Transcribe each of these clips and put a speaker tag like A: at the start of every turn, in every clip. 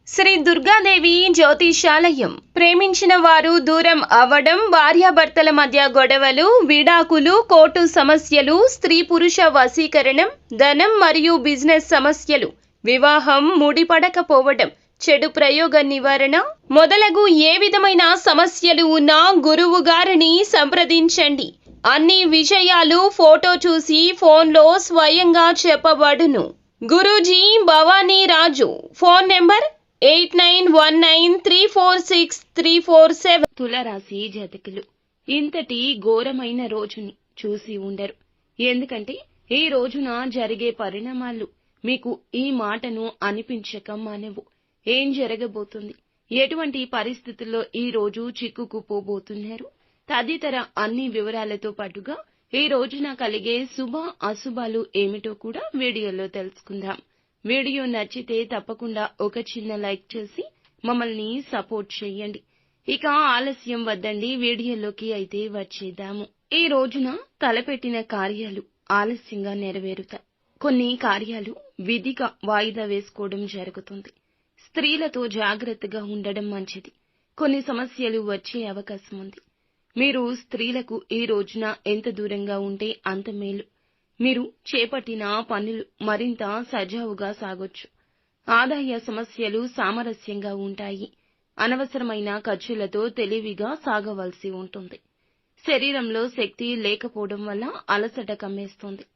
A: శ్రీ దుర్గాదేవి జ్యోతిషాలయం. ప్రేమించిన వారు దూరం అవ్వడం, భార్యాభర్తల మధ్య గొడవలు, విడాకులు, కోర్టు సమస్యలు, స్త్రీ పురుష వశీకరణం, ధనం మరియు బిజినెస్ సమస్యలు, వివాహం ముడిపడకపోవడం, చెడు ప్రయోగ నివారణ మొదలగు ఏ విధమైన సమస్యలు ఉన్నా గురువు గారిని సంప్రదించండి. అన్ని విషయాలు ఫోటో చూసి ఫోన్లో స్వయంగా చెప్పబడును. గురూజీ భవానీ రాజు. Phone number 8919346347.
B: తులరాశి జాతకులు ఇంతటి ఘోరమైన రోజుని చూసి ఉండరు. ఎందుకంటే ఈ రోజున జరిగే పరిణామాలు మీకు ఈ మాటను అనిపించక మానవు. ఏం జరగబోతుంది, ఎటువంటి పరిస్థితుల్లో ఈ రోజు చిక్కుకుపోబోతున్నారు తదితర అన్ని వివరాలతో పాటుగా ఈ రోజున కలిగే శుభ అశుభాలు ఏమిటో కూడా వీడియోలో తెలుసుకుందాం. వీడియో నచ్చితే తప్పకుండా ఒక చిన్న లైక్ చేసి మమ్మల్ని సపోర్ట్ చేయండి. ఇక ఆలస్యం వద్దండి, వీడియోలోకి అయితే వచ్చేద్దాము. ఈ రోజున తలపెట్టిన కార్యాలు ఆలస్యంగా నెరవేరుతాయి. కొన్ని కార్యాలు విధిగా వాయిదా వేసుకోవడం జరుగుతుంది. స్త్రీలతో జాగ్రత్తగా ఉండడం మంచిది. కొన్ని సమస్యలు వచ్చే అవకాశం ఉంది. మీరు స్త్రీలకు ఈ రోజున ఎంత దూరంగా ఉంటే అంత మేలు. మీరు చేపట్టిన పనులు మరింత సజావుగా సాగొచ్చు. ఆదాయ సమస్యలు సామరస్యంగా ఉంటాయి. అనవసరమైన ఖర్చులతో తెలివిగా సాగవలసి ఉంటుంది. శరీరంలో శక్తి లేకపోవడం వల్ల అలసట కమ్మేస్తుంది.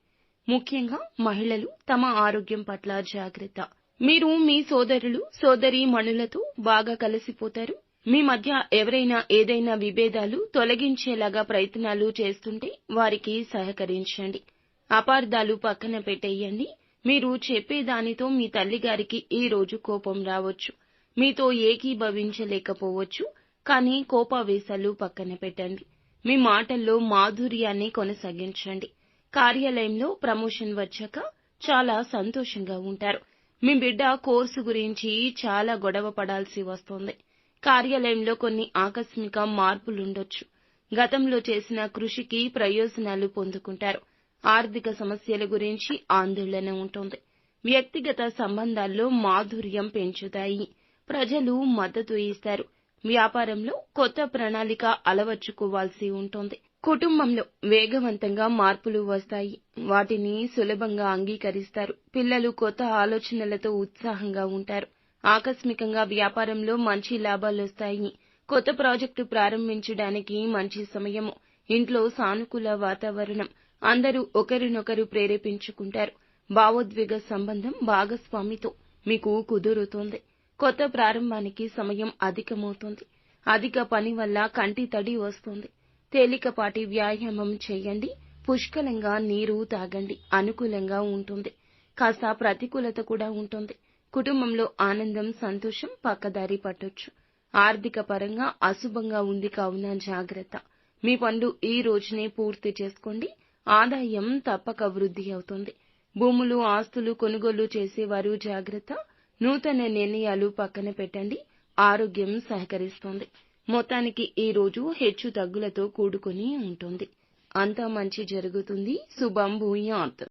B: ముఖ్యంగా మహిళలు తమ ఆరోగ్యం పట్ల జాగ్రత్త. మీరు మీ సోదరులు సోదరీమణులతో బాగా కలిసిపోతారు. మీ మధ్య ఎవరైనా ఏదైనా విభేదాలు తొలగించేలాగా ప్రయత్నాలు చేస్తుంటే వారికి సహకరించండి. అపార్థాలు పక్కన పెట్టేయండి. మీరు చెప్పేదానితో మీ తల్లిగారికి ఈ రోజు కోపం రావచ్చు. మీతో ఏకీభవించలేకపోవచ్చు. కానీ కోపావేశాలు పక్కన పెట్టండి. మీ మాటల్లో మాధుర్యాన్ని కొనసాగించండి. కార్యాలయంలో ప్రమోషన్ వచ్చాక చాలా సంతోషంగా ఉంటారు. మీ బిడ్డ కోర్సు గురించి చాలా గొడవ పడాల్సి వస్తుంది. కార్యాలయంలో కొన్ని ఆకస్మిక మార్పులుండొచ్చు. గతంలో చేసిన కృషికి ప్రయోజనాలు పొందుకుంటారు. ఆర్థిక సమస్యల గురించి ఆందోళన ఉంటుంది. వ్యక్తిగత సంబంధాల్లో మాధుర్యం పెంచుతాయి. ప్రజలు మద్దతు ఇస్తారు. వ్యాపారంలో కొత్త ప్రణాళిక అలవర్చుకోవాల్సి ఉంటుంది. కుటుంబంలో వేగవంతంగా మార్పులు వస్తాయి. వాటిని సులభంగా అంగీకరిస్తారు. పిల్లలు కొత్త ఆలోచనలతో ఉత్సాహంగా ఉంటారు. ఆకస్మికంగా వ్యాపారంలో మంచి లాభాలొస్తాయి. కొత్త ప్రాజెక్టు ప్రారంభించడానికి మంచి సమయము. ఇంట్లో సానుకూల వాతావరణం. అందరూ ఒకరినొకరు ప్రేరేపించుకుంటారు. భావోద్వేగ సంబంధం భాగస్వామితో మీకు కుదురుతుంది. కొత్త ప్రారంభానికి సమయం అధికమవుతుంది. అధిక పని వల్ల కంటి తడి వస్తుంది. తేలికపాటి వ్యాయామం చేయండి. పుష్కలంగా నీరు తాగండి. అనుకూలంగా ఉంటుంది. కాస్త ప్రతికూలత కూడా ఉంటుంది. కుటుంబంలో ఆనందం సంతోషం పక్కదారి పట్టొచ్చు. ఆర్థిక పరంగా అశుభంగా ఉంది కావున జాగ్రత్త. మీ పనులు ఈ రోజునే పూర్తి చేసుకోండి. ఆదాయం తప్పక వృద్ధి అవుతుంది. భూములు ఆస్తులు కొనుగోలు చేసేవారు జాగ్రత్త. నూతన నిర్ణయాలు పక్కన పెట్టండి. ఆరోగ్యం సహకరిస్తుంది. మొత్తానికి ఈ రోజు హెచ్చు తగ్గులతో కూడుకుని ఉంటుంది. అంతా మంచి జరుగుతుంది. శుభం భూయాత్.